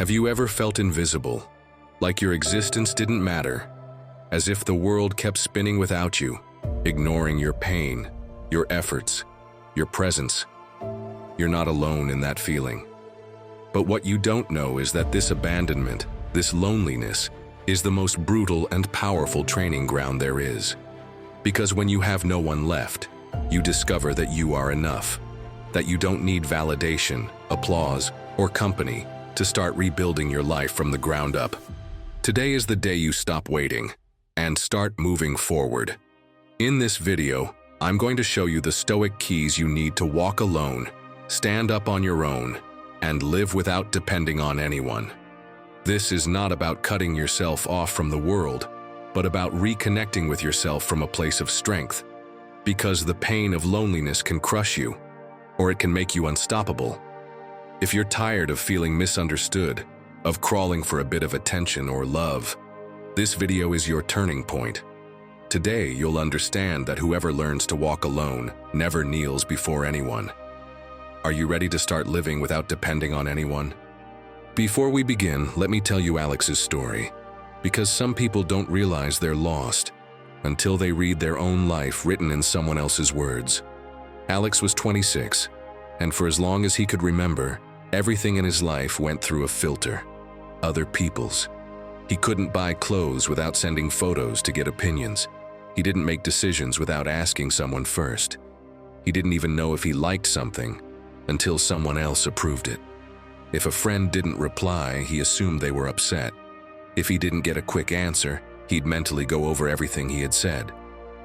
Have you ever felt invisible, like your existence didn't matter, as if the world kept spinning without you, ignoring your pain, your efforts, your presence? You're not alone in that feeling. But what you don't know is that this abandonment, this loneliness, is the most brutal and powerful training ground there is. Because when you have no one left, you discover that you are enough, that you don't need validation, applause, or company to start rebuilding your life from the ground up. Today is the day you stop waiting and start moving forward. In this video, I'm going to show you the Stoic keys you need to walk alone, stand up on your own, and live without depending on anyone. This is not about cutting yourself off from the world, but about reconnecting with yourself from a place of strength. Because the pain of loneliness can crush you, or it can make you unstoppable. If you're tired of feeling misunderstood, of crawling for a bit of attention or love, this video is your turning point. Today, you'll understand that whoever learns to walk alone never kneels before anyone. Are you ready to start living without depending on anyone? Before we begin, let me tell you Alex's story, because some people don't realize they're lost until they read their own life written in someone else's words. Alex was 26, and for as long as he could remember, everything in his life went through a filter. Other people's. He couldn't buy clothes without sending photos to get opinions. He didn't make decisions without asking someone first. He didn't even know if he liked something until someone else approved it. If a friend didn't reply, he assumed they were upset. If he didn't get a quick answer, he'd mentally go over everything he had said.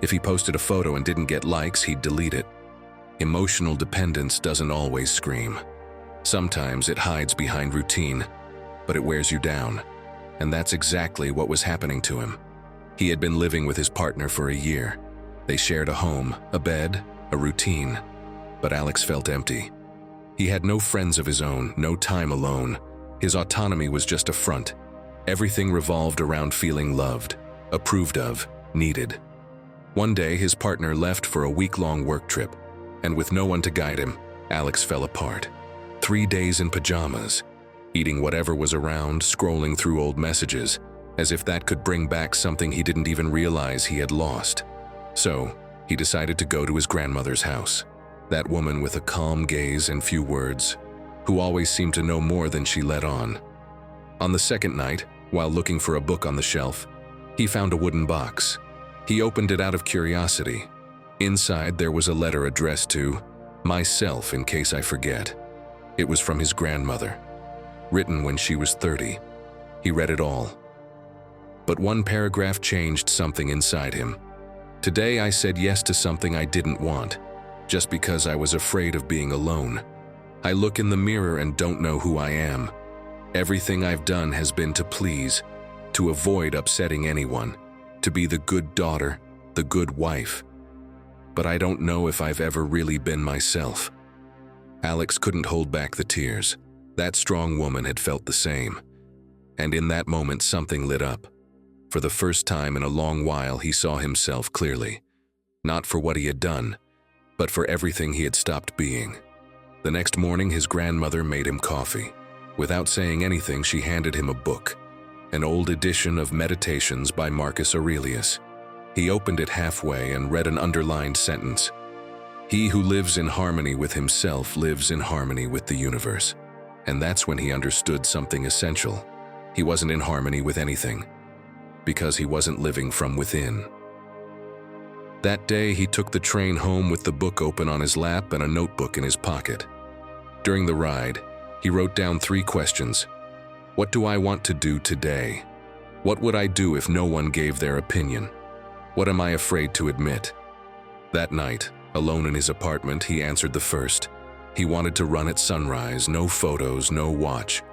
If he posted a photo and didn't get likes, he'd delete it. Emotional dependence doesn't always scream. Sometimes it hides behind routine, but it wears you down. And that's exactly what was happening to him. He had been living with his partner for a year. They shared a home, a bed, a routine. But Alex felt empty. He had no friends of his own, no time alone. His autonomy was just a front. Everything revolved around feeling loved, approved of, needed. One day, his partner left for a week-long work trip, and with no one to guide him, Alex fell apart. 3 days in pajamas, eating whatever was around, scrolling through old messages, as if that could bring back something he didn't even realize he had lost. So, he decided to go to his grandmother's house. That woman with a calm gaze and few words, who always seemed to know more than she let on. On the second night, while looking for a book on the shelf, he found a wooden box. He opened it out of curiosity. Inside, there was a letter addressed to myself in case I forget. It was from his grandmother, written when she was 30. He read it all. But one paragraph changed something inside him. Today I said yes to something I didn't want, just because I was afraid of being alone. I look in the mirror and don't know who I am. Everything I've done has been to please, to avoid upsetting anyone, to be the good daughter, the good wife. But I don't know if I've ever really been myself. Alex couldn't hold back the tears. That strong woman had felt the same. And in that moment, something lit up. For the first time in a long while, he saw himself clearly. Not for what he had done, but for everything he had stopped being. The next morning, his grandmother made him coffee. Without saying anything, she handed him a book, an old edition of Meditations by Marcus Aurelius. He opened it halfway and read an underlined sentence. He who lives in harmony with himself lives in harmony with the universe. And that's when he understood something essential. He wasn't in harmony with anything, because he wasn't living from within. That day, he took the train home with the book open on his lap and a notebook in his pocket. During the ride, he wrote down 3 questions. What do I want to do today? What would I do if no one gave their opinion? What am I afraid to admit? That night, alone in his apartment, he answered the first. He wanted to run at sunrise, no photos, no watch.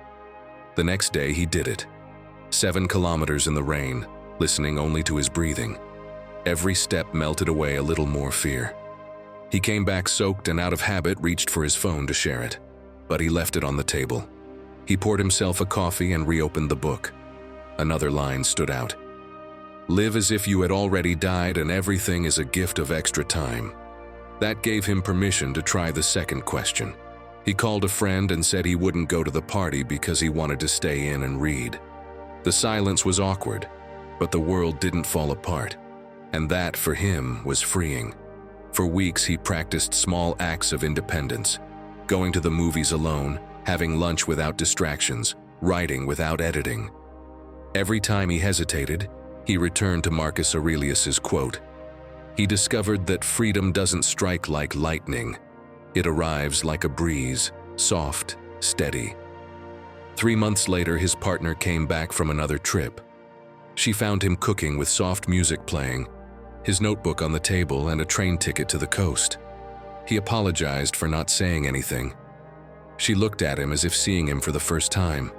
The next day, he did it. 7 kilometers in the rain, listening only to his breathing. Every step melted away a little more fear. He came back soaked and out of habit reached for his phone to share it, but he left it on the table. He poured himself a coffee and reopened the book. Another line stood out. Live as if you had already died and everything is a gift of extra time. That gave him permission to try the second question. He called a friend and said he wouldn't go to the party because he wanted to stay in and read. The silence was awkward, but the world didn't fall apart, and that, for him, was freeing. For weeks, he practiced small acts of independence, going to the movies alone, having lunch without distractions, writing without editing. Every time he hesitated, he returned to Marcus Aurelius's quote. He discovered that freedom doesn't strike like lightning. It arrives like a breeze, soft, steady. 3 months later, his partner came back from another trip. She found him cooking with soft music playing, his notebook on the table, and a train ticket to the coast. He apologized for not saying anything. She looked at him as if seeing him for the first time.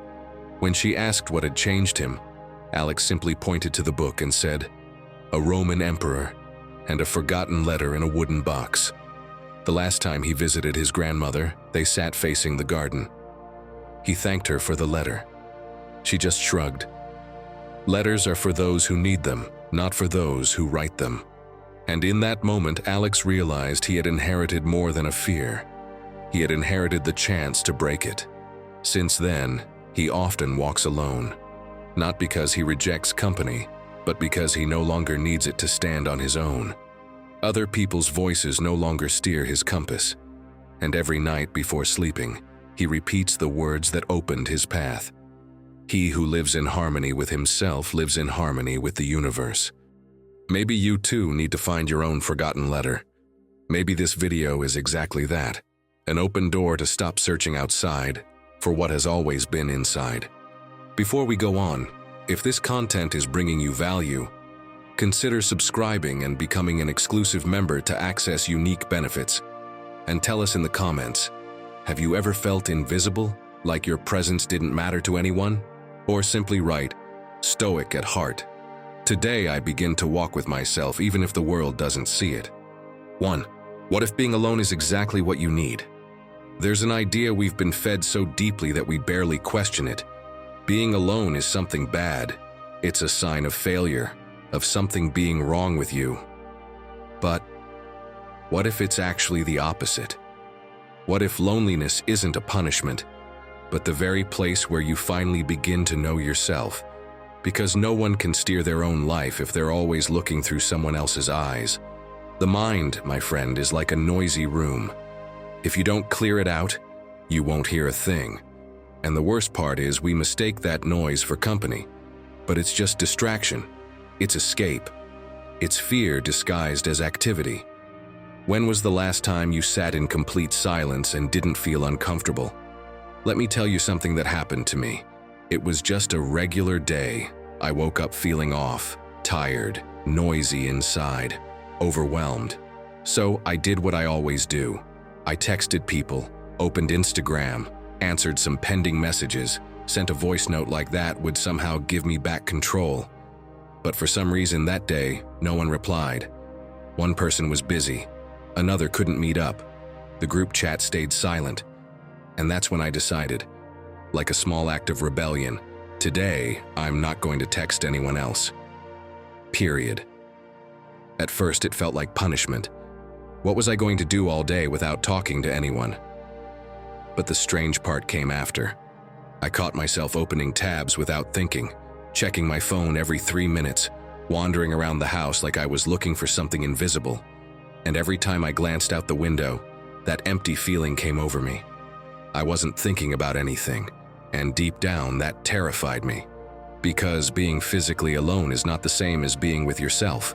When she asked what had changed him, Alex simply pointed to the book and said, "A Roman emperor and a forgotten letter in a wooden box." The last time he visited his grandmother, they sat facing the garden. He thanked her for the letter. She just shrugged. Letters are for those who need them, not for those who write them. And in that moment, Alex realized he had inherited more than a fear. He had inherited the chance to break it. Since then, he often walks alone. Not because he rejects company, but because he no longer needs it to stand on his own. Other people's voices no longer steer his compass. And every night before sleeping, he repeats the words that opened his path. He who lives in harmony with himself lives in harmony with the universe. Maybe you too need to find your own forgotten letter. Maybe this video is exactly that, an open door to stop searching outside for what has always been inside. Before we go on, if this content is bringing you value, consider subscribing and becoming an exclusive member to access unique benefits. And tell us in the comments, have you ever felt invisible, like your presence didn't matter to anyone? Or simply write, "Stoic at heart. Today I begin to walk with myself even if the world doesn't see it." 1. What if being alone is exactly what you need? There's an idea we've been fed so deeply that we barely question it. Being alone is something bad. It's a sign of failure, of something being wrong with you. But what if it's actually the opposite? What if loneliness isn't a punishment, but the very place where you finally begin to know yourself? Because no one can steer their own life if they're always looking through someone else's eyes. The mind, my friend, is like a noisy room. If you don't clear it out, you won't hear a thing. And the worst part is we mistake that noise for company. But it's just distraction. It's escape. It's fear disguised as activity. When was the last time you sat in complete silence and didn't feel uncomfortable? Let me tell you something that happened to me. It was just a regular day. I woke up feeling off, tired, noisy inside, overwhelmed. So I did what I always do. I texted people, opened Instagram, answered some pending messages, sent a voice note like that would somehow give me back control. But for some reason that day, no one replied. One person was busy. Another couldn't meet up. The group chat stayed silent. And that's when I decided, like a small act of rebellion, today I'm not going to text anyone else. Period. At first it felt like punishment. What was I going to do all day without talking to anyone? But the strange part came after. I caught myself opening tabs without thinking, checking my phone every 3 minutes, wandering around the house like I was looking for something invisible. And every time I glanced out the window, that empty feeling came over me. I wasn't thinking about anything, and deep down that terrified me. Because being physically alone is not the same as being with yourself.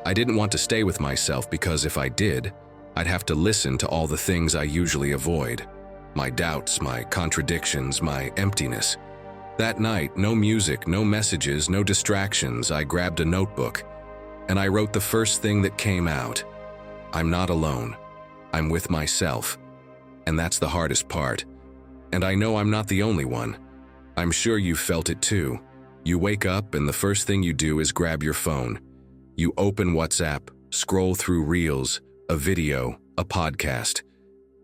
I didn't want to stay with myself because if I did, I'd have to listen to all the things I usually avoid. My doubts, my contradictions, my emptiness. That night, no music, no messages, no distractions, I grabbed a notebook, and I wrote the first thing that came out. I'm not alone. I'm with myself. And that's the hardest part. And I know I'm not the only one. I'm sure you've felt it too. You wake up and the first thing you do is grab your phone. You open WhatsApp, scroll through reels, a video, a podcast.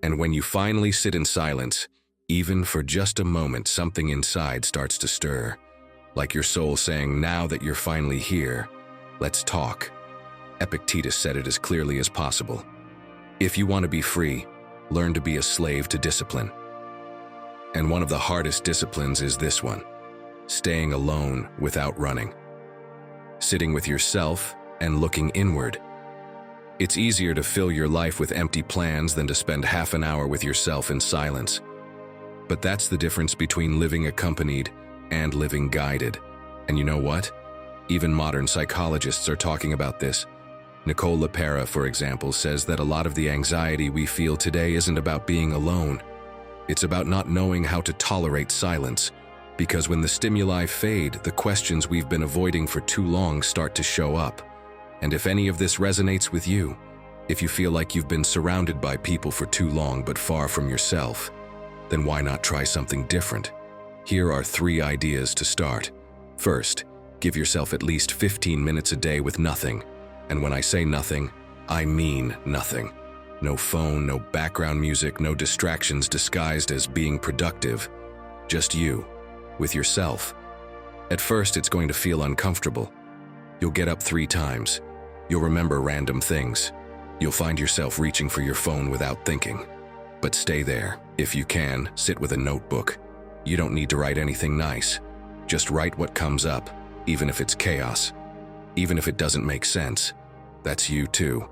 And when you finally sit in silence, even for just a moment, something inside starts to stir. Like your soul saying, now that you're finally here, let's talk. Epictetus said it as clearly as possible. If you want to be free, learn to be a slave to discipline. And one of the hardest disciplines is this one: staying alone without running. Sitting with yourself and looking inward. It's easier to fill your life with empty plans than to spend half an hour with yourself in silence. But that's the difference between living accompanied and living guided. And you know what? Even modern psychologists are talking about this. Nicole LePera, for example, says that a lot of the anxiety we feel today isn't about being alone. It's about not knowing how to tolerate silence. Because when the stimuli fade, the questions we've been avoiding for too long start to show up. And if any of this resonates with you, if you feel like you've been surrounded by people for too long but far from yourself, then why not try something different? Here are 3 ideas to start. First, give yourself at least 15 minutes a day with nothing. And when I say nothing, I mean nothing. No phone, no background music, no distractions disguised as being productive. Just you, with yourself. At first, it's going to feel uncomfortable. You'll get up 3 times. You'll remember random things. You'll find yourself reaching for your phone without thinking. But stay there. If you can, sit with a notebook. You don't need to write anything nice. Just write what comes up, even if it's chaos. Even if it doesn't make sense. That's you too.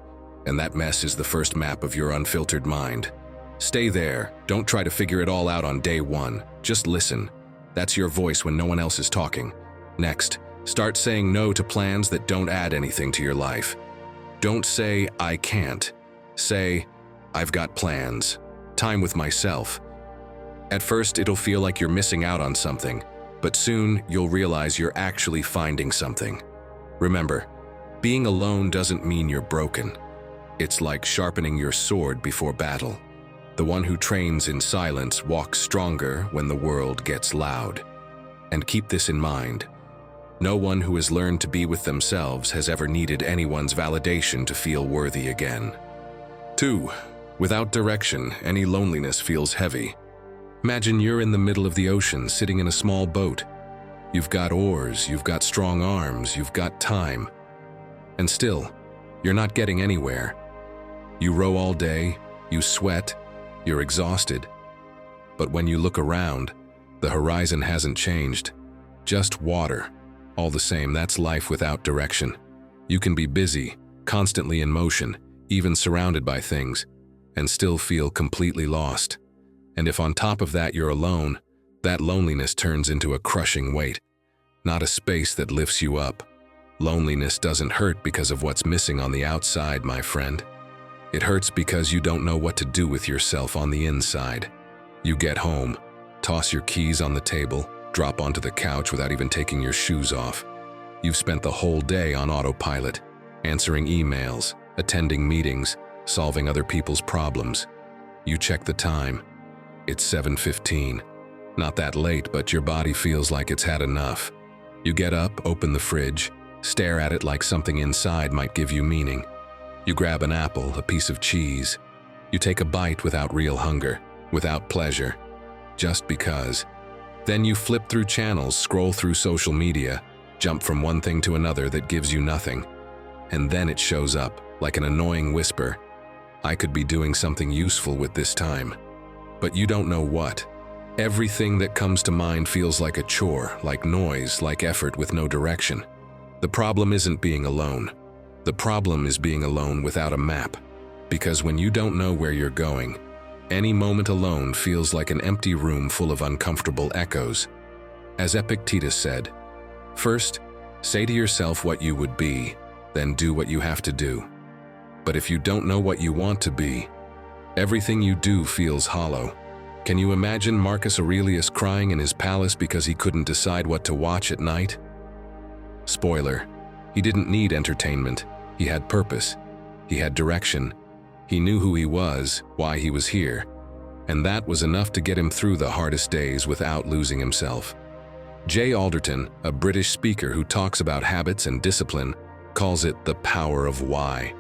And that mess is the first map of your unfiltered mind. Stay there. Don't try to figure it all out on day 1. Just listen. That's your voice when no one else is talking. Next, start saying no to plans that don't add anything to your life. Don't say, I can't. Say, I've got plans. Time with myself. At first, it'll feel like you're missing out on something, but soon you'll realize you're actually finding something. Remember, being alone doesn't mean you're broken. It's like sharpening your sword before battle. The one who trains in silence walks stronger when the world gets loud. And keep this in mind. No one who has learned to be with themselves has ever needed anyone's validation to feel worthy again. 2. Without direction, any loneliness feels heavy. Imagine you're in the middle of the ocean, sitting in a small boat. You've got oars, you've got strong arms, you've got time. And still, you're not getting anywhere. You row all day, you sweat, you're exhausted. But when you look around, the horizon hasn't changed. Just water. All the same, that's life without direction. You can be busy, constantly in motion, even surrounded by things, and still feel completely lost. And if on top of that you're alone, that loneliness turns into a crushing weight, not a space that lifts you up. Loneliness doesn't hurt because of what's missing on the outside, my friend. It hurts because you don't know what to do with yourself on the inside. You get home, toss your keys on the table, drop onto the couch without even taking your shoes off. You've spent the whole day on autopilot, answering emails, attending meetings, solving other people's problems. You check the time. It's 7:15. Not that late, but your body feels like it's had enough. You get up, open the fridge, stare at it like something inside might give you meaning. You grab an apple, a piece of cheese. You take a bite without real hunger, without pleasure, just because. Then you flip through channels, scroll through social media, jump from one thing to another that gives you nothing. And then it shows up, like an annoying whisper. I could be doing something useful with this time. But you don't know what. Everything that comes to mind feels like a chore, like noise, like effort with no direction. The problem isn't being alone. The problem is being alone without a map. Because when you don't know where you're going, any moment alone feels like an empty room full of uncomfortable echoes. As Epictetus said, first, say to yourself what you would be, then do what you have to do. But if you don't know what you want to be, everything you do feels hollow. Can you imagine Marcus Aurelius crying in his palace because he couldn't decide what to watch at night? Spoiler, he didn't need entertainment. He had purpose. He had direction. He knew who he was, why he was here, and that was enough to get him through the hardest days without losing himself. J. Alderton, a British speaker who talks about habits and discipline, calls it the power of why.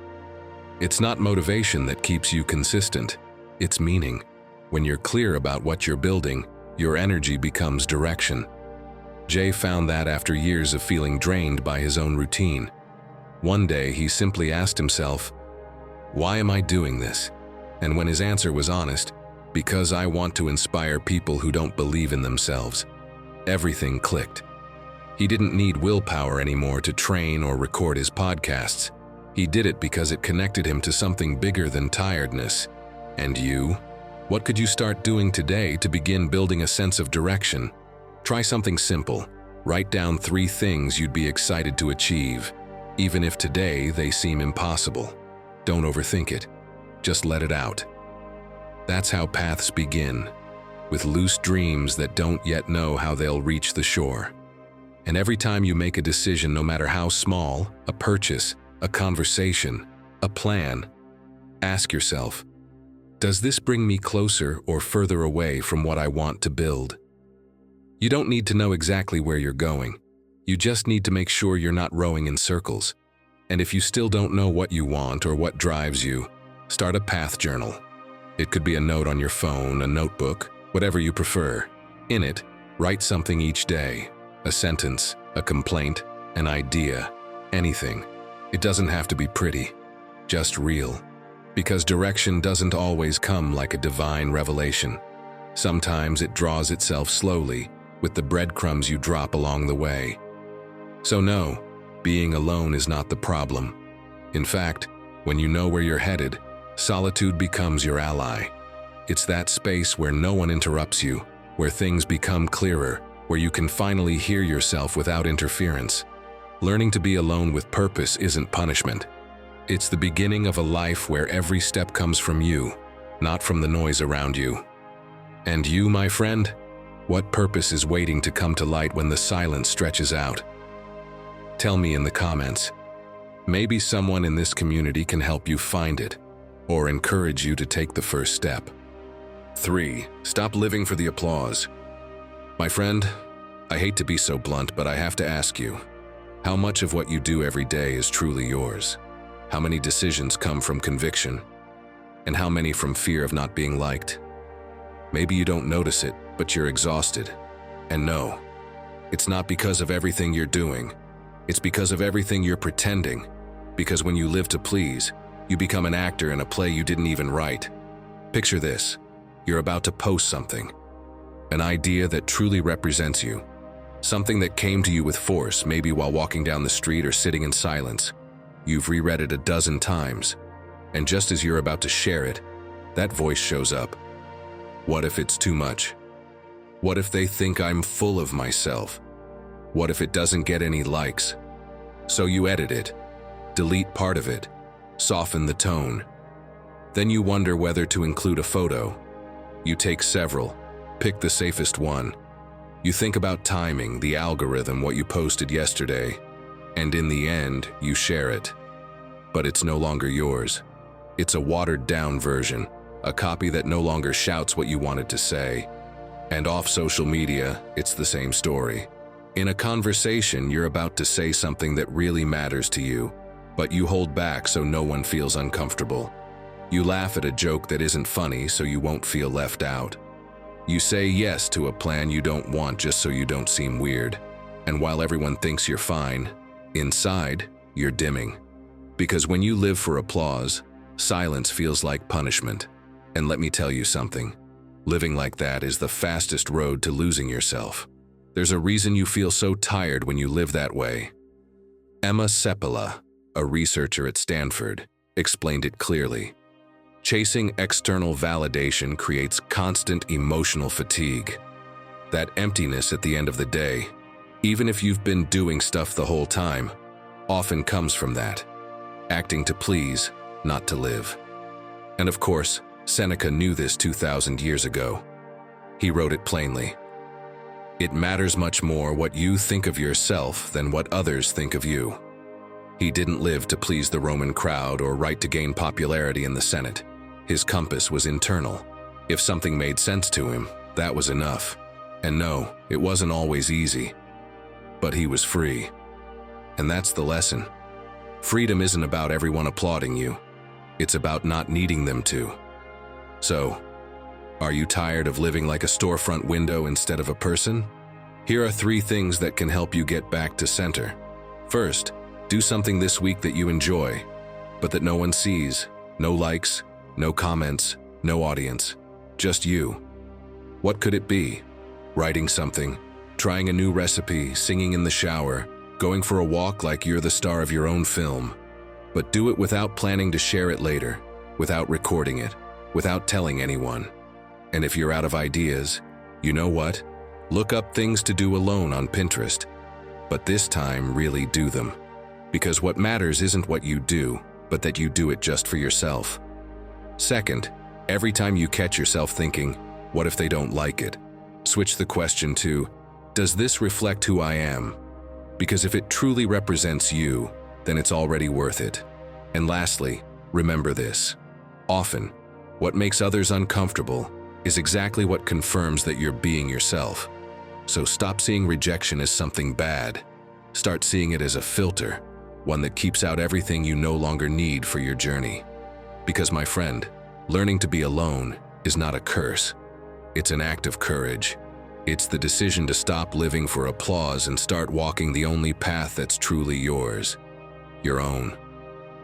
It's not motivation that keeps you consistent, it's meaning. When you're clear about what you're building, your energy becomes direction. Jay found that after years of feeling drained by his own routine. One day he simply asked himself, why am I doing this? And when his answer was honest, "Because I want to inspire people who don't believe in themselves," everything clicked. He didn't need willpower anymore to train or record his podcasts. He did it because it connected him to something bigger than tiredness. And you? What could you start doing today to begin building a sense of direction? Try something simple. Write down 3 things you'd be excited to achieve, even if today they seem impossible. Don't overthink it. Just let it out. That's how paths begin, with loose dreams that don't yet know how they'll reach the shore. And every time you make a decision, no matter how small, a purchase, a conversation, a plan, ask yourself, does this bring me closer or further away from what I want to build? You don't need to know exactly where you're going. You just need to make sure you're not rowing in circles. And if you still don't know what you want or what drives you, start a path journal. It could be a note on your phone, a notebook, whatever you prefer. In it, write something each day. A sentence, a complaint, an idea, anything. It doesn't have to be pretty, just real. Because direction doesn't always come like a divine revelation. Sometimes it draws itself slowly, with the breadcrumbs you drop along the way. So no, being alone is not the problem. In fact, when you know where you're headed, solitude becomes your ally. It's that space where no one interrupts you, where things become clearer, where you can finally hear yourself without interference. Learning to be alone with purpose isn't punishment. It's the beginning of a life where every step comes from you, not from the noise around you. And you, my friend, what purpose is waiting to come to light when the silence stretches out? Tell me in the comments. Maybe someone in this community can help you find it, or encourage you to take the first step. 3. Stop living for the applause. My friend, I hate to be so blunt, but I have to ask you, how much of what you do every day is truly yours? How many decisions come from conviction? And how many from fear of not being liked? Maybe you don't notice it, but you're exhausted. And no, it's not because of everything you're doing. It's because of everything you're pretending. Because when you live to please, you become an actor in a play you didn't even write. Picture this. You're about to post something. An idea that truly represents you. Something that came to you with force, maybe while walking down the street or sitting in silence. You've reread it a dozen times. And just as you're about to share it, that voice shows up. What if it's too much? What if they think I'm full of myself? What if it doesn't get any likes? So you edit it, delete part of it, soften the tone. Then you wonder whether to include a photo. You take several, pick the safest one. You think about timing, the algorithm, what you posted yesterday, and in the end, you share it. But it's no longer yours. It's a watered-down version, a copy that no longer shouts what you wanted to say. And off social media, it's the same story. In a conversation, you're about to say something that really matters to you, but you hold back so no one feels uncomfortable. You laugh at a joke that isn't funny so you won't feel left out. You say yes to a plan you don't want just so you don't seem weird. And while everyone thinks you're fine, inside, you're dimming. Because when you live for applause, silence feels like punishment. And let me tell you something. Living like that is the fastest road to losing yourself. There's a reason you feel so tired when you live that way. Emma Seppala, a researcher at Stanford, explained it clearly. Chasing external validation creates constant emotional fatigue. That emptiness at the end of the day, even if you've been doing stuff the whole time, often comes from that. Acting to please, not to live. And of course, Seneca knew this 2,000 years ago. He wrote it plainly. It matters much more what you think of yourself than what others think of you. He didn't live to please the Roman crowd or write to gain popularity in the Senate. His compass was internal. If something made sense to him, that was enough. And no, it wasn't always easy. But he was free. And that's the lesson. Freedom isn't about everyone applauding you. It's about not needing them to. So, are you tired of living like a storefront window instead of a person? Here are 3 things that can help you get back to center. First, do something this week that you enjoy, but that no one sees. No likes, No comments, no audience, just you. What could it be? Writing something, trying a new recipe, singing in the shower, going for a walk like you're the star of your own film. But do it without planning to share it later, without recording it, without telling anyone. And if you're out of ideas, you know what? Look up things to do alone on Pinterest. But this time, really do them. Because what matters isn't what you do, but that you do it just for yourself. Second, every time you catch yourself thinking, what if they don't like it? Switch the question to, does this reflect who I am? Because if it truly represents you, then it's already worth it. And lastly, remember this. Often, what makes others uncomfortable is exactly what confirms that you're being yourself. So stop seeing rejection as something bad. Start seeing it as a filter, one that keeps out everything you no longer need for your journey. Because, my friend, learning to be alone is not a curse. It's an act of courage. It's the decision to stop living for applause and start walking the only path that's truly yours. Your own.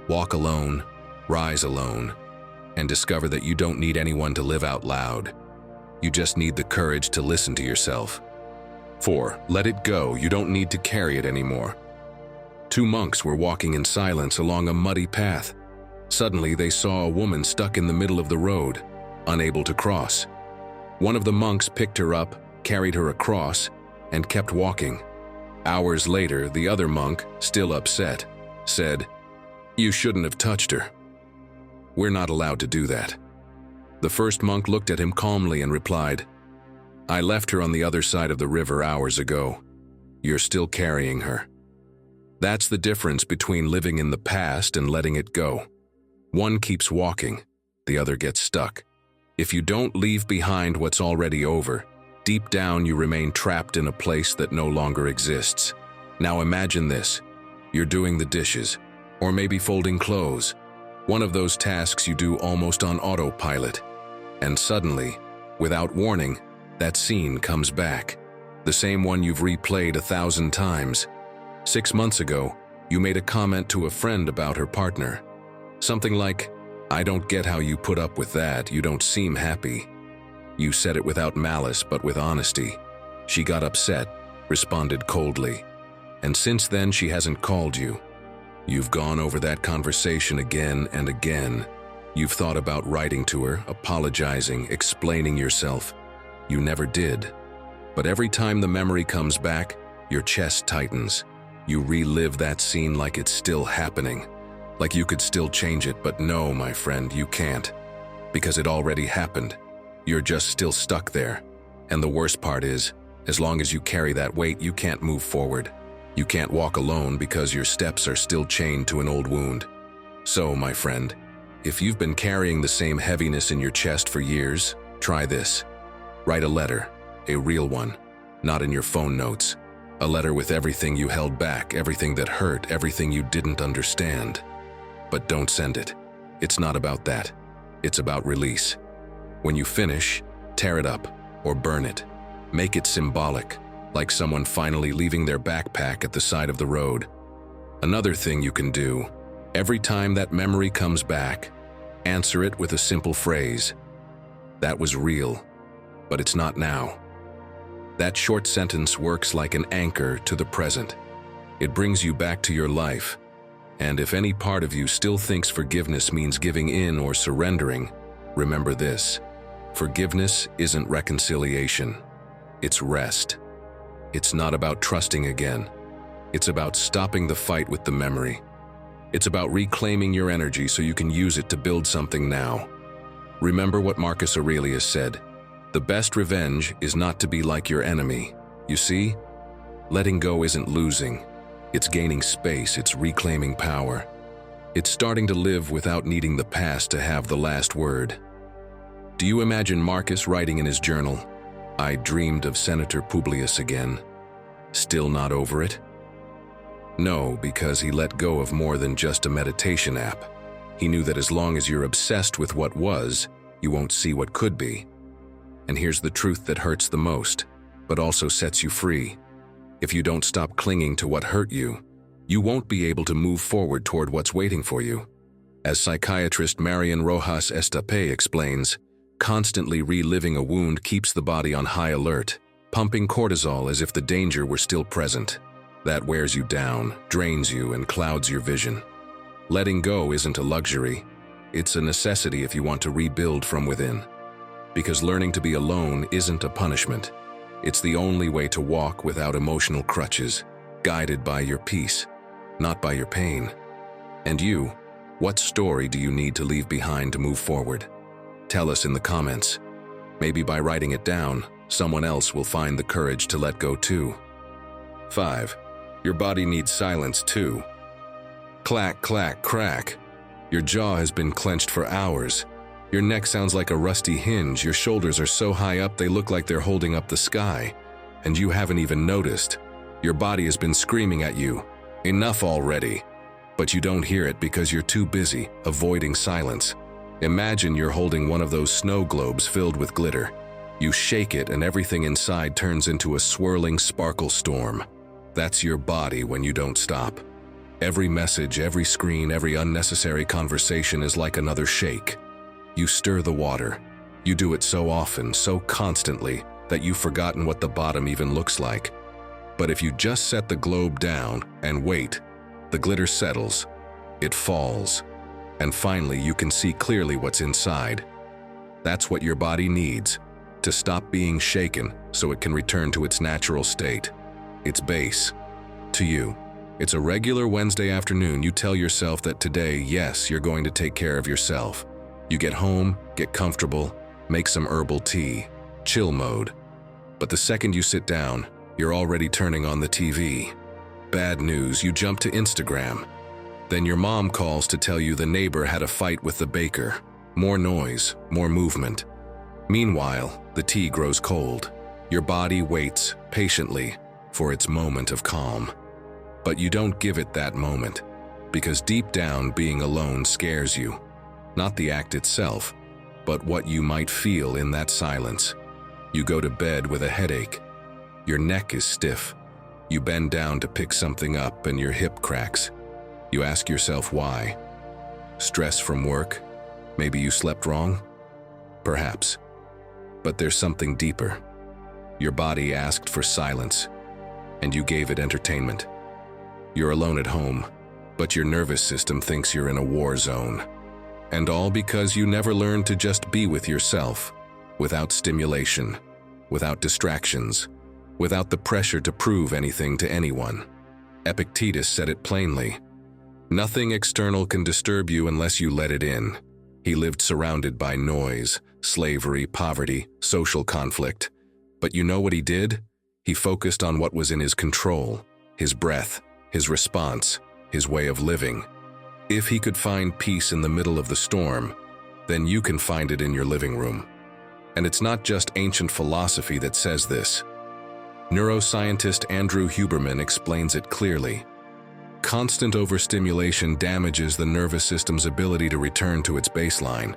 Walk alone, rise alone, and discover that you don't need anyone to live out loud. You just need the courage to listen to yourself. 4. Let it go. You don't need to carry it anymore. 2 monks were walking in silence along a muddy path. Suddenly, they saw a woman stuck in the middle of the road, unable to cross. One of the monks picked her up, carried her across, and kept walking. Hours later, the other monk, still upset, said, "You shouldn't have touched her." We're not allowed to do that. The first monk looked at him calmly and replied, "I left her on the other side of the river hours ago. You're still carrying her." That's the difference between living in the past and letting it go. One keeps walking, the other gets stuck. If you don't leave behind what's already over, deep down you remain trapped in a place that no longer exists. Now imagine this. You're doing the dishes, or maybe folding clothes. One of those tasks you do almost on autopilot. And suddenly, without warning, that scene comes back. The same one you've replayed 1,000 times. 6 months ago, you made a comment to a friend about her partner. Something like, "I don't get how you put up with that, you don't seem happy." You said it without malice but with honesty. She got upset, responded coldly. And since then she hasn't called you. You've gone over that conversation again and again. You've thought about writing to her, apologizing, explaining yourself. You never did. But every time the memory comes back, your chest tightens. You relive that scene like it's still happening. Like you could still change it, but no, my friend, you can't. Because it already happened. You're just still stuck there. And the worst part is, as long as you carry that weight, you can't move forward. You can't walk alone because your steps are still chained to an old wound. So, my friend, if you've been carrying the same heaviness in your chest for years, try this. Write a letter, a real one, not in your phone notes. A letter with everything you held back, everything that hurt, everything you didn't understand. But don't send it. It's not about that. It's about release. When you finish, tear it up or burn it. Make it symbolic, like someone finally leaving their backpack at the side of the road. Another thing you can do, every time that memory comes back, answer it with a simple phrase. That was real, but it's not now. That short sentence works like an anchor to the present. It brings you back to your life. And if any part of you still thinks forgiveness means giving in or surrendering, remember this. Forgiveness isn't reconciliation. It's rest. It's not about trusting again. It's about stopping the fight with the memory. It's about reclaiming your energy so you can use it to build something now. Remember what Marcus Aurelius said. The best revenge is not to be like your enemy. You see? Letting go isn't losing. It's gaining space, it's reclaiming power. It's starting to live without needing the past to have the last word. Do you imagine Marcus writing in his journal, "I dreamed of Senator Publius again." Still not over it? No, because he let go of more than just a meditation app. He knew that as long as you're obsessed with what was, you won't see what could be. And here's the truth that hurts the most, but also sets you free. If you don't stop clinging to what hurt you, you won't be able to move forward toward what's waiting for you. As psychiatrist Marian Rojas Estapé explains, constantly reliving a wound keeps the body on high alert, pumping cortisol as if the danger were still present. That wears you down, drains you, and clouds your vision. Letting go isn't a luxury. It's a necessity if you want to rebuild from within. Because learning to be alone isn't a punishment. It's the only way to walk without emotional crutches, guided by your peace, not by your pain. And you, what story do you need to leave behind to move forward? Tell us in the comments. Maybe by writing it down, someone else will find the courage to let go too. 5. Your body needs silence too. Clack, clack, crack. Your jaw has been clenched for hours. Your neck sounds like a rusty hinge. Your shoulders are so high up they look like they're holding up the sky. And you haven't even noticed. Your body has been screaming at you, "Enough already." But you don't hear it because you're too busy avoiding silence. Imagine you're holding one of those snow globes filled with glitter. You shake it and everything inside turns into a swirling sparkle storm. That's your body when you don't stop. Every message, every screen, every unnecessary conversation is like another shake. You stir the water. You do it so often, so constantly, that you've forgotten what the bottom even looks like. But if you just set the globe down and wait, the glitter settles, it falls, and finally you can see clearly what's inside. That's what your body needs, to stop being shaken so it can return to its natural state, its base. To you, it's a regular Wednesday afternoon. You tell yourself that today, yes, you're going to take care of yourself. You get home, get comfortable, make some herbal tea, chill mode. But the second you sit down, you're already turning on the TV. Bad news, you jump to Instagram. Then your mom calls to tell you the neighbor had a fight with the baker. More noise, more movement. Meanwhile, the tea grows cold. Your body waits patiently for its moment of calm. But you don't give it that moment, because deep down being alone scares you. Not the act itself, but what you might feel in that silence. You go to bed with a headache. Your neck is stiff. You bend down to pick something up and your hip cracks. You ask yourself why. Stress from work? Maybe you slept wrong? Perhaps. But there's something deeper. Your body asked for silence, and you gave it entertainment. You're alone at home, but your nervous system thinks you're in a war zone. And all because you never learned to just be with yourself, without stimulation, without distractions, without the pressure to prove anything to anyone. Epictetus said it plainly. Nothing external can disturb you unless you let it in. He lived surrounded by noise, slavery, poverty, social conflict. But you know what he did? He focused on what was in his control, his breath, his response, his way of living. If he could find peace in the middle of the storm, then you can find it in your living room. And it's not just ancient philosophy that says this. Neuroscientist Andrew Huberman explains it clearly. Constant overstimulation damages the nervous system's ability to return to its baseline.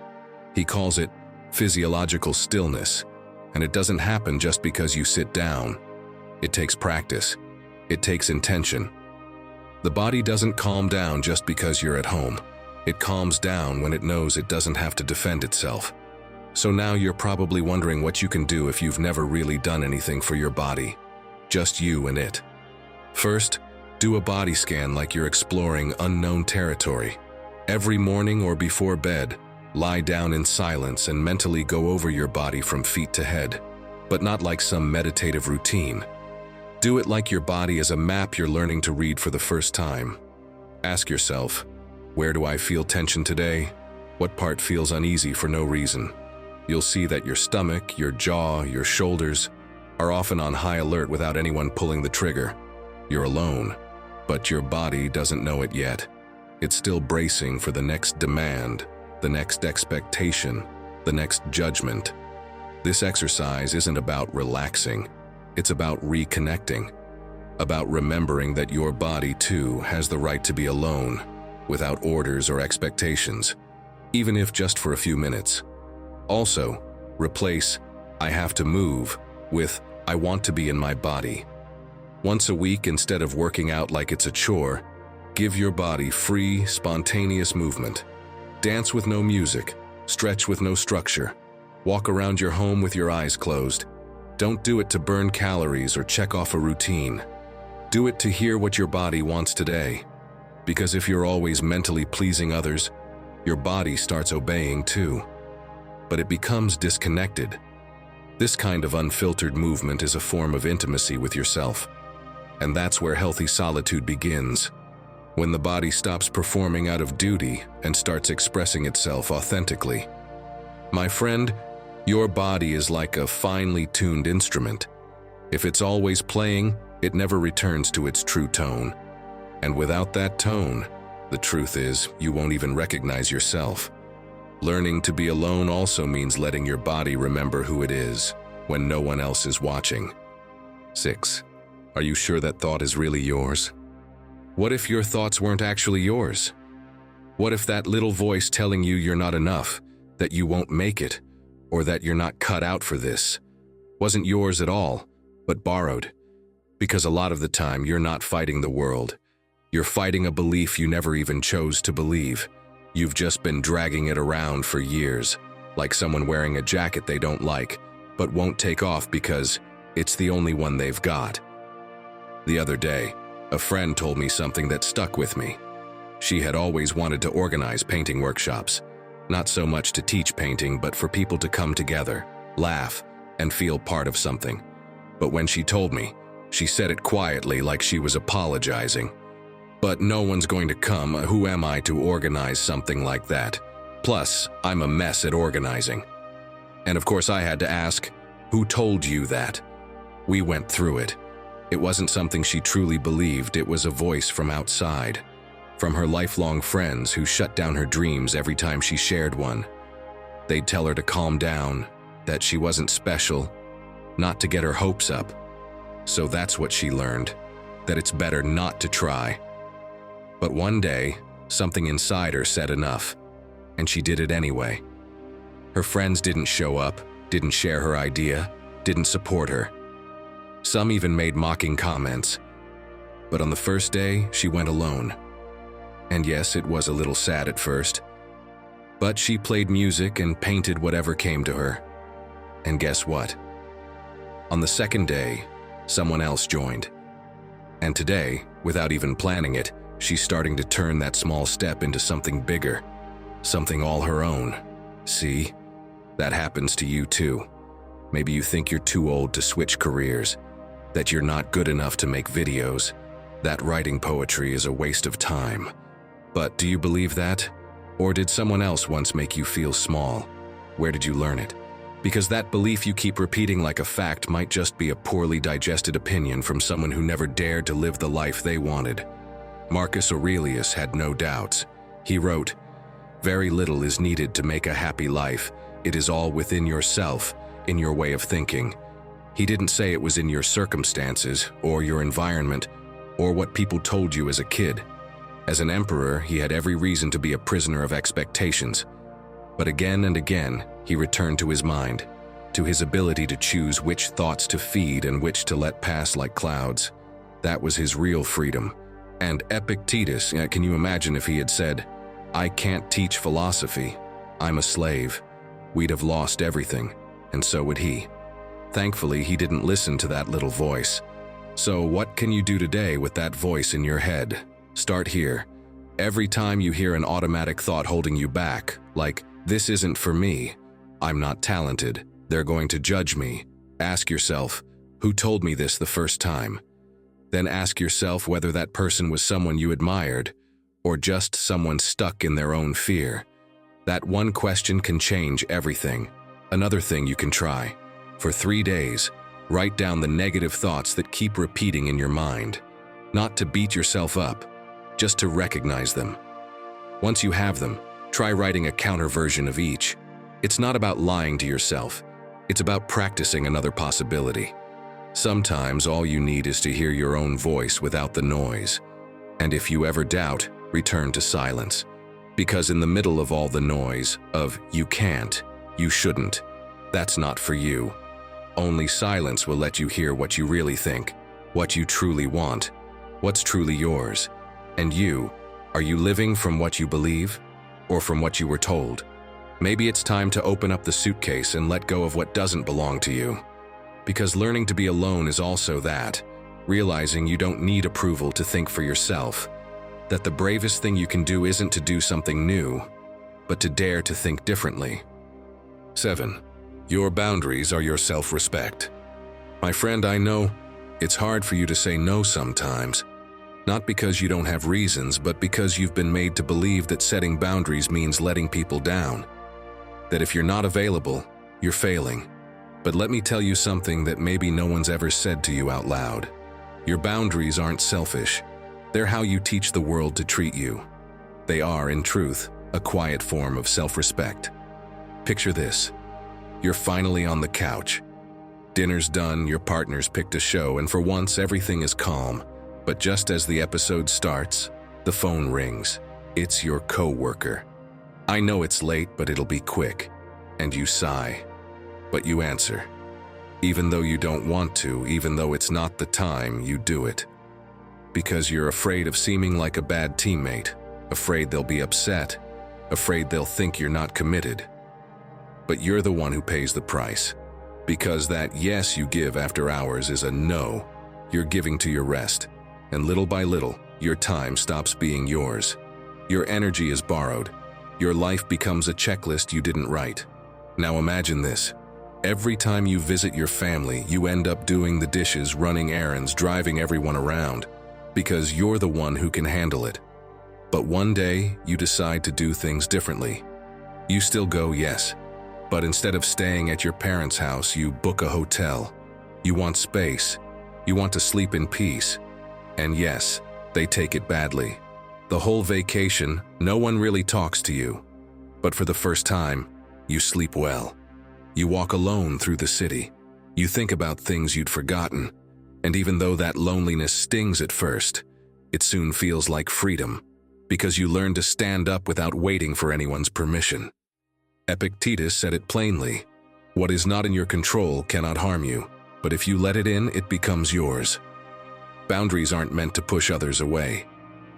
He calls it physiological stillness, and it doesn't happen just because you sit down. It takes practice. It takes intention. The body doesn't calm down just because you're at home. It calms down when it knows it doesn't have to defend itself. So now you're probably wondering what you can do if you've never really done anything for your body. Just you and it. First, do a body scan like you're exploring unknown territory. Every morning or before bed, lie down in silence and mentally go over your body from feet to head, but not like some meditative routine. Do it like your body is a map you're learning to read for the first time. Ask yourself, where do I feel tension today? What part feels uneasy for no reason? You'll see that your stomach, your jaw, your shoulders are often on high alert without anyone pulling the trigger. You're alone, but your body doesn't know it yet. It's still bracing for the next demand, the next expectation, the next judgment. This exercise isn't about relaxing. It's about reconnecting, about remembering that your body too has the right to be alone, without orders or expectations, even if just for a few minutes. Also, replace "I have to move" with "I want to be in my body." Once a week, instead of working out like it's a chore, give your body free, spontaneous movement. Dance with no music. Stretch with no structure. Walk around your home with your eyes closed. Don't do it to burn calories or check off a routine. Do it to hear what your body wants today. Because if you're always mentally pleasing others, your body starts obeying too. But it becomes disconnected. This kind of unfiltered movement is a form of intimacy with yourself. And that's where healthy solitude begins. When the body stops performing out of duty and starts expressing itself authentically. My friend, your body is like a finely tuned instrument. If it's always playing, it never returns to its true tone. And without that tone, the truth is, you won't even recognize yourself. Learning to be alone also means letting your body remember who it is when no one else is watching. 6. Are you sure that thought is really yours? What if your thoughts weren't actually yours? What if that little voice telling you you're not enough, that you won't make it, or that you're not cut out for this, wasn't yours at all, but borrowed? Because a lot of the time, you're not fighting the world. You're fighting a belief you never even chose to believe. You've just been dragging it around for years, like someone wearing a jacket they don't like, but won't take off because it's the only one they've got. The other day, a friend told me something that stuck with me. She had always wanted to organize painting workshops, not so much to teach painting, but for people to come together, laugh, and feel part of something. But when she told me, she said it quietly like she was apologizing. But no one's going to come, who am I to organize something like that? Plus, I'm a mess at organizing. And of course I had to ask, who told you that? We went through it. It wasn't something she truly believed, it was a voice from outside. From her lifelong friends who shut down her dreams every time she shared one. They'd tell her to calm down, that she wasn't special, not to get her hopes up. So that's what she learned, that it's better not to try. But one day, something inside her said enough, and she did it anyway. Her friends didn't show up, didn't share her idea, didn't support her. Some even made mocking comments. But on the first day, she went alone. And yes, it was a little sad at first. But she played music and painted whatever came to her. And guess what? On the second day, someone else joined. And today, without even planning it, she's starting to turn that small step into something bigger, something all her own. See? That happens to you too. Maybe you think you're too old to switch careers, that you're not good enough to make videos, that writing poetry is a waste of time. But do you believe that? Or did someone else once make you feel small? Where did you learn it? Because that belief you keep repeating like a fact might just be a poorly digested opinion from someone who never dared to live the life they wanted. Marcus Aurelius had no doubts. He wrote, "Very little is needed to make a happy life. It is all within yourself, in your way of thinking." He didn't say it was in your circumstances, or your environment, or what people told you as a kid. As an emperor, he had every reason to be a prisoner of expectations. But again and again, he returned to his mind, to his ability to choose which thoughts to feed and which to let pass like clouds. That was his real freedom. And Epictetus, can you imagine if he had said, "I can't teach philosophy, I'm a slave," we'd have lost everything, and so would he. Thankfully, he didn't listen to that little voice. So what can you do today with that voice in your head? Start here. Every time you hear an automatic thought holding you back, like, "This isn't for me, I'm not talented, they're going to judge me," ask yourself, who told me this the first time? Then ask yourself whether that person was someone you admired, or just someone stuck in their own fear. That one question can change everything. Another thing you can try. For 3 days, write down the negative thoughts that keep repeating in your mind. Not to beat yourself up, just to recognize them. Once you have them, try writing a counter version of each. It's not about lying to yourself. It's about practicing another possibility. Sometimes all you need is to hear your own voice without the noise. And if you ever doubt, return to silence. Because in the middle of all the noise of "you can't," "you shouldn't," that's not for you. Only silence will let you hear what you really think, what you truly want, what's truly yours. And you, are you living from what you believe? or from what you were told. Maybe it's time to open up the suitcase and let go of what doesn't belong to you. Because learning to be alone is also that, realizing you don't need approval to think for yourself, that the bravest thing you can do isn't to do something new, but to dare to think differently. 7. Your boundaries are your self-respect. My friend, I know it's hard for you to say no sometimes, not because you don't have reasons, but because you've been made to believe that setting boundaries means letting people down, that if you're not available, you're failing. But let me tell you something that maybe no one's ever said to you out loud. Your boundaries aren't selfish. They're how you teach the world to treat you. They are, in truth, a quiet form of self-respect. Picture this. You're finally on the couch. Dinner's done, your partner's picked a show, and for once everything is calm. But just as the episode starts, the phone rings. It's your co-worker. I know it's late, but it'll be quick. And you sigh. But you answer. Even though you don't want to, even though it's not the time, you do it. Because you're afraid of seeming like a bad teammate, afraid they'll be upset, afraid they'll think you're not committed. But you're the one who pays the price. Because that yes you give after hours is a no you're giving to your rest. And little by little, your time stops being yours. Your energy is borrowed. Your life becomes a checklist you didn't write. Now imagine this. Every time you visit your family, you end up doing the dishes, running errands, driving everyone around, because you're the one who can handle it. But one day, you decide to do things differently. You still go, yes, but instead of staying at your parents' house, you book a hotel. You want space. You want to sleep in peace. And yes, they take it badly. The whole vacation, no one really talks to you. But for the first time, you sleep well. You walk alone through the city. You think about things you'd forgotten. And even though that loneliness stings at first, it soon feels like freedom, because you learn to stand up without waiting for anyone's permission. Epictetus said it plainly. What is not in your control cannot harm you, but if you let it in, it becomes yours. Boundaries aren't meant to push others away.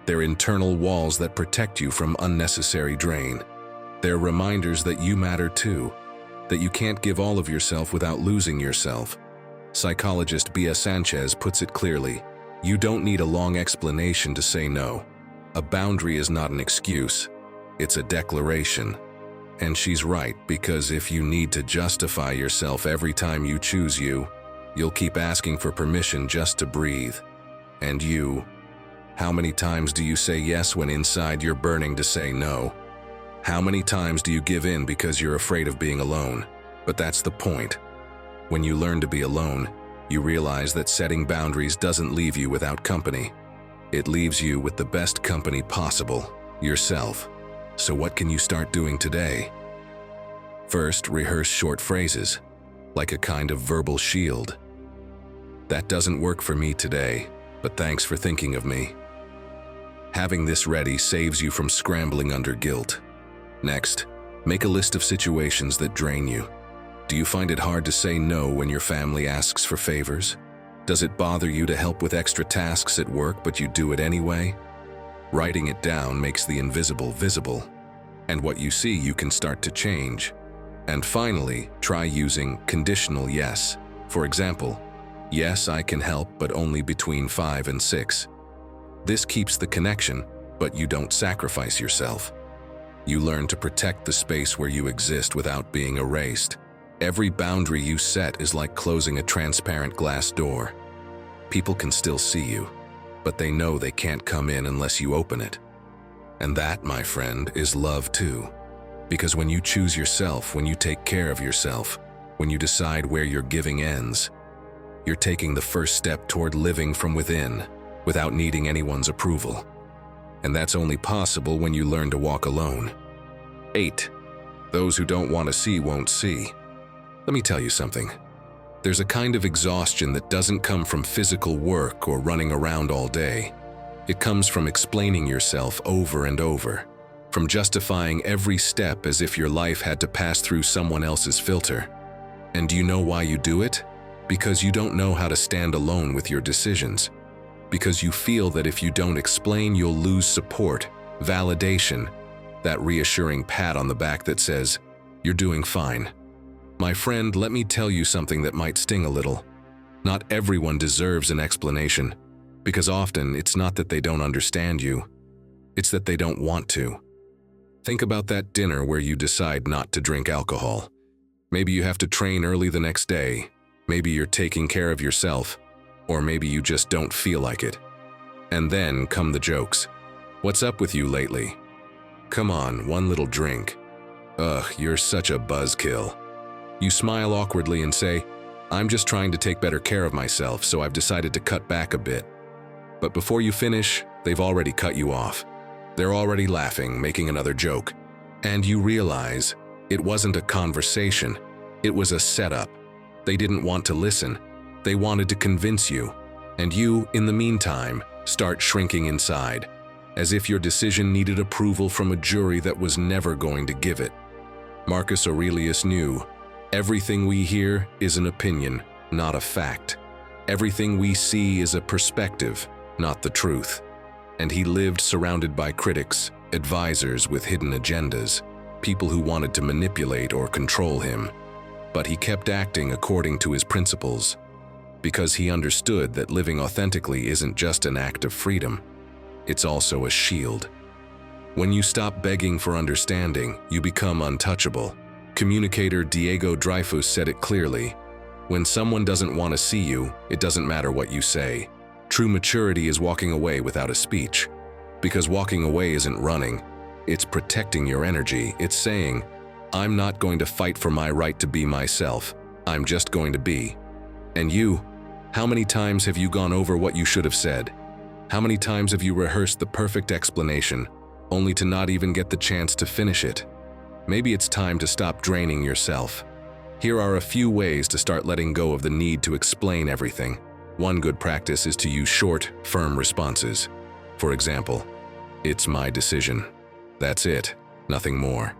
They're internal walls that protect you from unnecessary drain. They're reminders that you matter too, that you can't give all of yourself without losing yourself. Psychologist Bea Sanchez puts it clearly. You don't need a long explanation to say no. A boundary is not an excuse. It's a declaration. And she's right, because if you need to justify yourself every time you choose you'll keep asking for permission just to breathe. And you, how many times do you say yes when inside you're burning to say no? How many times do you give in because you're afraid of being alone? But that's the point. When you learn to be alone, you realize that setting boundaries doesn't leave you without company. It leaves you with the best company possible, yourself. So what can you start doing today? First, rehearse short phrases, like a kind of verbal shield. That doesn't work for me today, but thanks for thinking of me. Having this ready saves you from scrambling under guilt. Next, make a list of situations that drain you. Do you find it hard to say no when your family asks for favors? Does it bother you to help with extra tasks at work, but you do it anyway? Writing it down makes the invisible visible, and what you see you can start to change. And finally, try using conditional yes. For example, yes, I can help, but only between 5 and 6. This keeps the connection, but you don't sacrifice yourself. You learn to protect the space where you exist without being erased. Every boundary you set is like closing a transparent glass door. People can still see you, but they know they can't come in unless you open it. And that, my friend, is love too. Because when you choose yourself, when you take care of yourself, when you decide where your giving ends, you're taking the first step toward living from within, without needing anyone's approval. And that's only possible when you learn to walk alone. 8. Those who don't want to see won't see. Let me tell you something. There's a kind of exhaustion that doesn't come from physical work or running around all day. It comes from explaining yourself over and over, from justifying every step as if your life had to pass through someone else's filter. And do you know why you do it? Because you don't know how to stand alone with your decisions. Because you feel that if you don't explain, you'll lose support, validation, that reassuring pat on the back that says, "You're doing fine." My friend, let me tell you something that might sting a little. Not everyone deserves an explanation, because often it's not that they don't understand you, it's that they don't want to. Think about that dinner where you decide not to drink alcohol. Maybe you have to train early the next day, maybe you're taking care of yourself, or maybe you just don't feel like it. And then come the jokes. "What's up with you lately? Come on, one little drink. Ugh, you're such a buzzkill." You smile awkwardly and say, "I'm just trying to take better care of myself, so I've decided to cut back a bit." But before you finish, they've already cut you off. They're already laughing, making another joke. And you realize it wasn't a conversation, it was a setup. They didn't want to listen, they wanted to convince you. And you, in the meantime, start shrinking inside, as if your decision needed approval from a jury that was never going to give it. Marcus Aurelius knew, everything we hear is an opinion, not a fact. Everything we see is a perspective, not the truth. And he lived surrounded by critics, advisors with hidden agendas, people who wanted to manipulate or control him. But he kept acting according to his principles, because he understood that living authentically isn't just an act of freedom, it's also a shield. When you stop begging for understanding, you become untouchable. Communicator Diego Dreyfus said it clearly, "When someone doesn't want to see you, it doesn't matter what you say." True maturity is walking away without a speech. Because walking away isn't running, it's protecting your energy. It's saying, "I'm not going to fight for my right to be myself. I'm just going to be." And you, how many times have you gone over what you should have said? How many times have you rehearsed the perfect explanation, only to not even get the chance to finish it? Maybe it's time to stop draining yourself. Here are a few ways to start letting go of the need to explain everything. One good practice is to use short, firm responses. For example, "It's my decision." That's it, nothing more.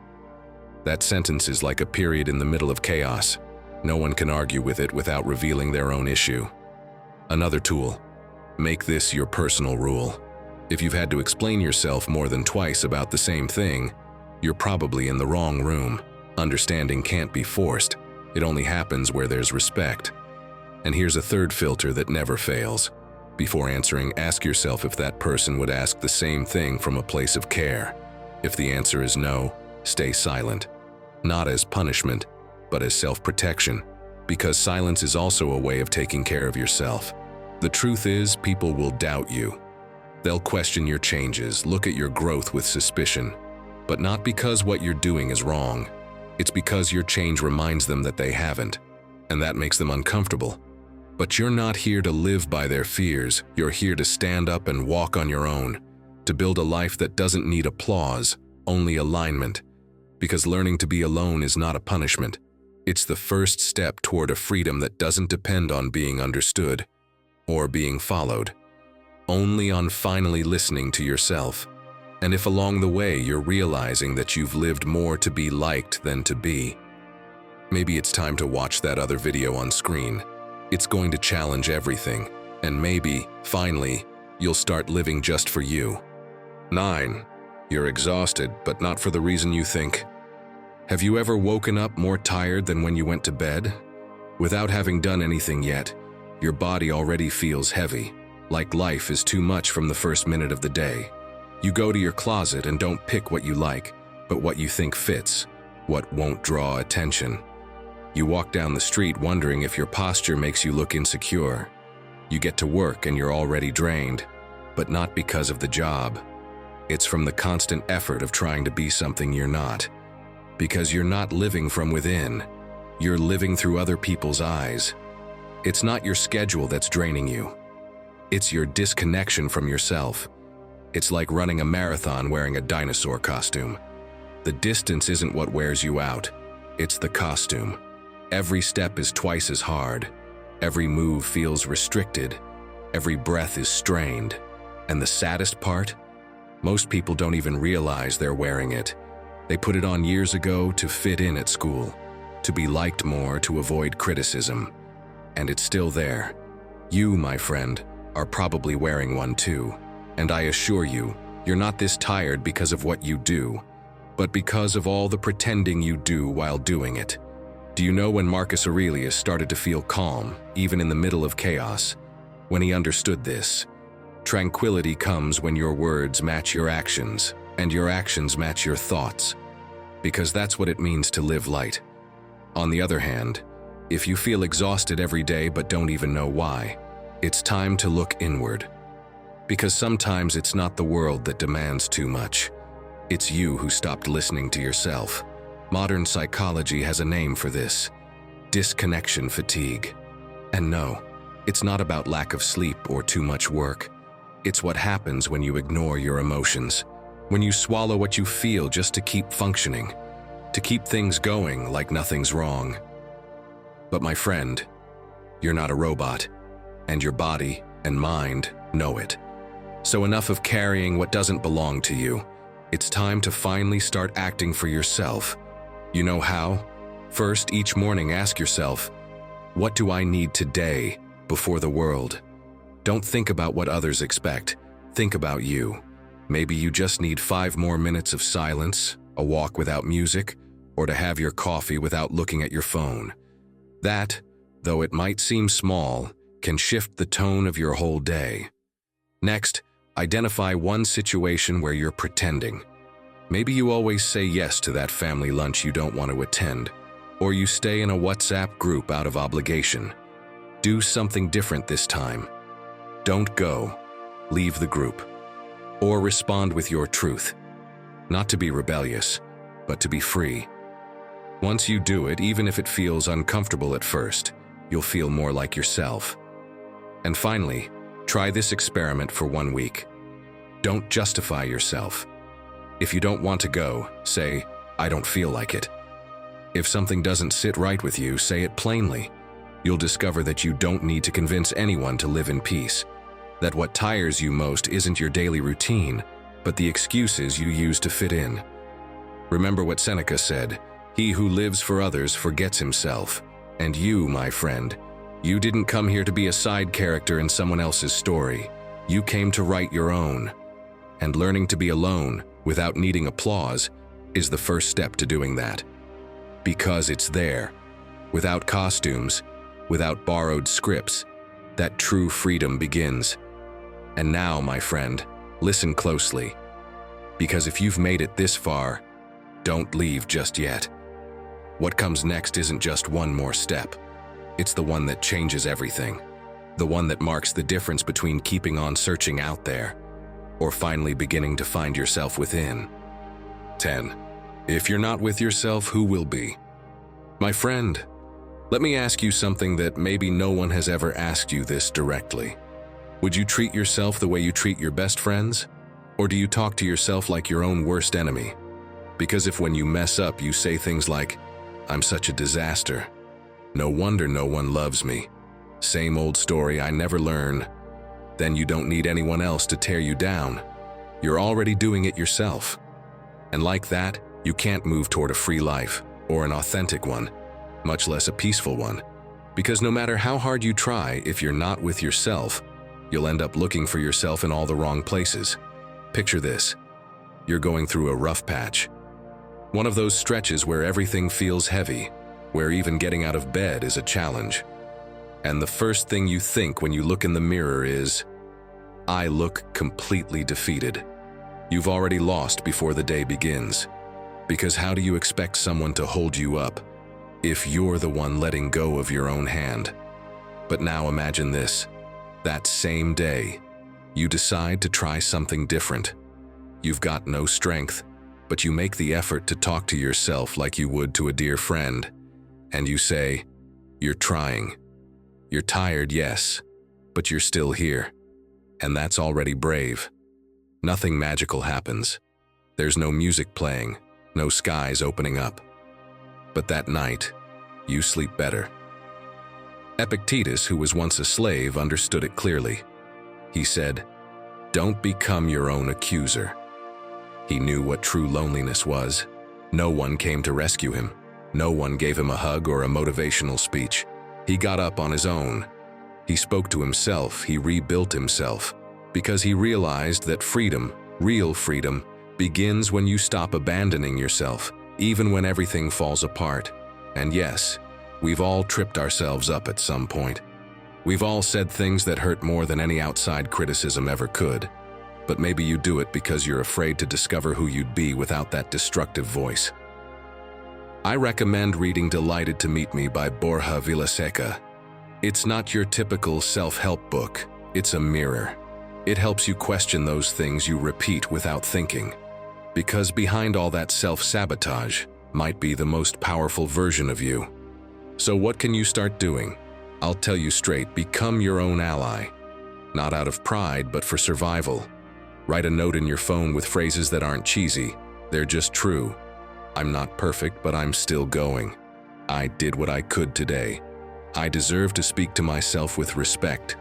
That sentence is like a period in the middle of chaos. No one can argue with it without revealing their own issue. Another tool, make this your personal rule. If you've had to explain yourself more than twice about the same thing, you're probably in the wrong room. Understanding can't be forced. It only happens where there's respect. And here's a third filter that never fails. Before answering, ask yourself if that person would ask the same thing from a place of care. If the answer is no, stay silent. Not as punishment, but as self-protection. Because silence is also a way of taking care of yourself. The truth is, people will doubt you. They'll question your changes, look at your growth with suspicion. But not because what you're doing is wrong. It's because your change reminds them that they haven't. And that makes them uncomfortable. But you're not here to live by their fears. You're here to stand up and walk on your own. To build a life that doesn't need applause, only alignment. Because learning to be alone is not a punishment. It's the first step toward a freedom that doesn't depend on being understood or being followed. Only on finally listening to yourself. And if along the way you're realizing that you've lived more to be liked than to be, maybe it's time to watch that other video on screen. It's going to challenge everything, and maybe, finally, you'll start living just for you. 9. You're exhausted, but not for the reason you think. Have you ever woken up more tired than when you went to bed? Without having done anything yet, your body already feels heavy, like life is too much from the first minute of the day. You go to your closet and don't pick what you like, but what you think fits, what won't draw attention. You walk down the street wondering if your posture makes you look insecure. You get to work and you're already drained, but not because of the job. It's from the constant effort of trying to be something you're not. Because you're not living from within. You're living through other people's eyes. It's not your schedule that's draining you. It's your disconnection from yourself. It's like running a marathon wearing a dinosaur costume. The distance isn't what wears you out. It's the costume. Every step is twice as hard. Every move feels restricted. Every breath is strained. And the saddest part? Most people don't even realize they're wearing it. They put it on years ago to fit in at school, to be liked more, to avoid criticism. And it's still there. You, my friend, are probably wearing one too. And I assure you, you're not this tired because of what you do. but because of all the pretending you do while doing it. Do you know when Marcus Aurelius started to feel calm, even in the middle of chaos? When he understood this. Tranquility comes when your words match your actions, and your actions match your thoughts. Because that's what it means to live light. On the other hand, if you feel exhausted every day but don't even know why, it's time to look inward. Because sometimes it's not the world that demands too much. It's you who stopped listening to yourself. Modern psychology has a name for this: disconnection fatigue. And no, it's not about lack of sleep or too much work. It's what happens when you ignore your emotions, when you swallow what you feel just to keep functioning, to keep things going like nothing's wrong. But my friend, you're not a robot, and your body and mind know it. So enough of carrying what doesn't belong to you. It's time to finally start acting for yourself. You know how? First, each morning ask yourself, what do I need today before the world? Don't think about what others expect. Think about you. Maybe you just need 5 more minutes of silence, a walk without music, or to have your coffee without looking at your phone. That, though it might seem small, can shift the tone of your whole day. Next, identify one situation where you're pretending. Maybe you always say yes to that family lunch you don't want to attend, or you stay in a WhatsApp group out of obligation. Do something different this time. Don't go. Leave the group. Or respond with your truth. Not to be rebellious, but to be free. Once you do it, even if it feels uncomfortable at first, you'll feel more like yourself. And finally, try this experiment for 1 week. Don't justify yourself. If you don't want to go, say, I don't feel like it. If something doesn't sit right with you, say it plainly. You'll discover that you don't need to convince anyone to live in peace. That what tires you most isn't your daily routine, but the excuses you use to fit in. Remember what Seneca said, "He who lives for others forgets himself." And you, my friend, you didn't come here to be a side character in someone else's story. You came to write your own. And learning to be alone, without needing applause, is the first step to doing that. Because it's there, without costumes, without borrowed scripts, that true freedom begins. And now, my friend, listen closely. Because if you've made it this far, don't leave just yet. What comes next isn't just one more step. It's the one that changes everything. The one that marks the difference between keeping on searching out there, or finally beginning to find yourself within. 10. If you're not with yourself, who will be? My friend, let me ask you something that maybe no one has ever asked you this directly. Would you treat yourself the way you treat your best friends? Or do you talk to yourself like your own worst enemy? Because if when you mess up you say things like, I'm such a disaster, no wonder no one loves me, same old story, I never learn, then you don't need anyone else to tear you down. You're already doing it yourself. And like that, you can't move toward a free life, or an authentic one, much less a peaceful one. Because no matter how hard you try, if you're not with yourself, you'll end up looking for yourself in all the wrong places. Picture this. You're going through a rough patch. One of those stretches where everything feels heavy, where even getting out of bed is a challenge. And the first thing you think when you look in the mirror is, I look completely defeated. You've already lost before the day begins. Because how do you expect someone to hold you up if you're the one letting go of your own hand? But now imagine this. That same day, you decide to try something different. You've got no strength, but you make the effort to talk to yourself like you would to a dear friend. And you say, you're trying. You're tired, yes, but you're still here. And that's already brave. Nothing magical happens. There's no music playing, no skies opening up. But that night, you sleep better. Epictetus, who was once a slave, understood it clearly. He said, don't become your own accuser. He knew what true loneliness was. No one came to rescue him. No one gave him a hug or a motivational speech. He got up on his own. He spoke to himself, he rebuilt himself, because he realized that freedom, real freedom, begins when you stop abandoning yourself, even when everything falls apart. And yes, we've all tripped ourselves up at some point. We've all said things that hurt more than any outside criticism ever could. But maybe you do it because you're afraid to discover who you'd be without that destructive voice. I recommend reading Delighted to Meet Me by Borja Vilaseca. It's not your typical self-help book, it's a mirror. It helps you question those things you repeat without thinking. Because behind all that self-sabotage might be the most powerful version of you. So what can you start doing? I'll tell you straight, become your own ally. Not out of pride, but for survival. Write a note in your phone with phrases that aren't cheesy, they're just true. I'm not perfect, but I'm still going. I did what I could today. I deserve to speak to myself with respect.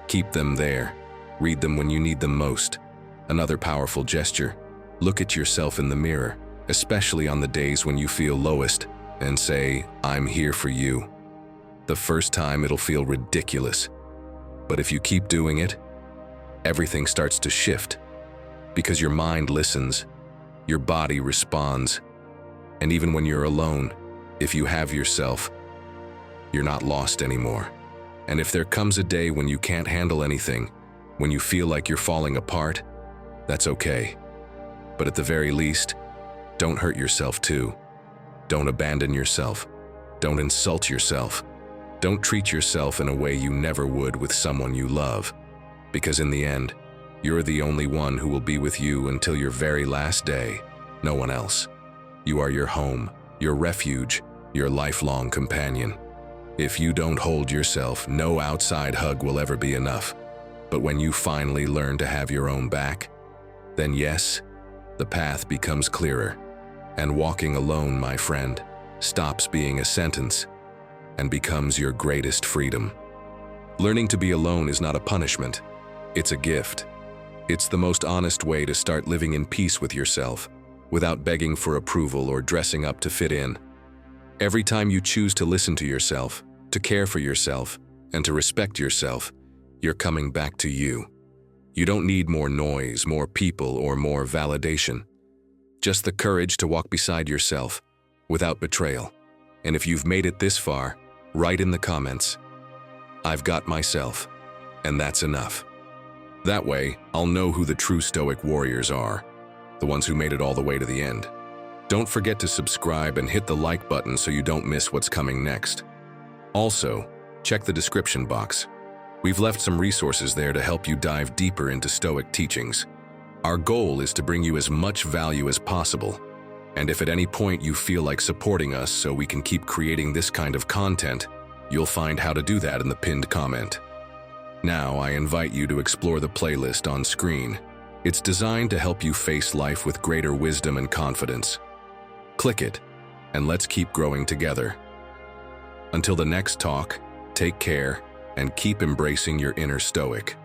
Keep them there. Read them when you need them most. Another powerful gesture. Look at yourself in the mirror, especially on the days when you feel lowest, and say, I'm here for you. The first time it'll feel ridiculous, but if you keep doing it, everything starts to shift. Because your mind listens, your body responds, and even when you're alone, if you have yourself, you're not lost anymore. And if there comes a day when you can't handle anything, when you feel like you're falling apart, that's okay. But at the very least, don't hurt yourself too. Don't abandon yourself. Don't insult yourself. Don't treat yourself in a way you never would with someone you love. Because in the end, you're the only one who will be with you until your very last day. No one else. You are your home, your refuge, your lifelong companion. If you don't hold yourself, no outside hug will ever be enough. But when you finally learn to have your own back, then yes, the path becomes clearer. And walking alone, my friend, stops being a sentence and becomes your greatest freedom. Learning to be alone is not a punishment, it's a gift. It's the most honest way to start living in peace with yourself, without begging for approval or dressing up to fit in. Every time you choose to listen to yourself, to care for yourself, and to respect yourself, you're coming back to you. You don't need more noise, more people, or more validation. Just the courage to walk beside yourself, without betrayal. And if you've made it this far, write in the comments, I've got myself, and that's enough. That way, I'll know who the true Stoic warriors are, the ones who made it all the way to the end. Don't forget to subscribe and hit the like button so you don't miss what's coming next. Also, check the description box. We've left some resources there to help you dive deeper into Stoic teachings. Our goal is to bring you as much value as possible. And if at any point you feel like supporting us so we can keep creating this kind of content, you'll find how to do that in the pinned comment. Now, I invite you to explore the playlist on screen. It's designed to help you face life with greater wisdom and confidence. Click it, and let's keep growing together. Until the next talk, take care and keep embracing your inner Stoic.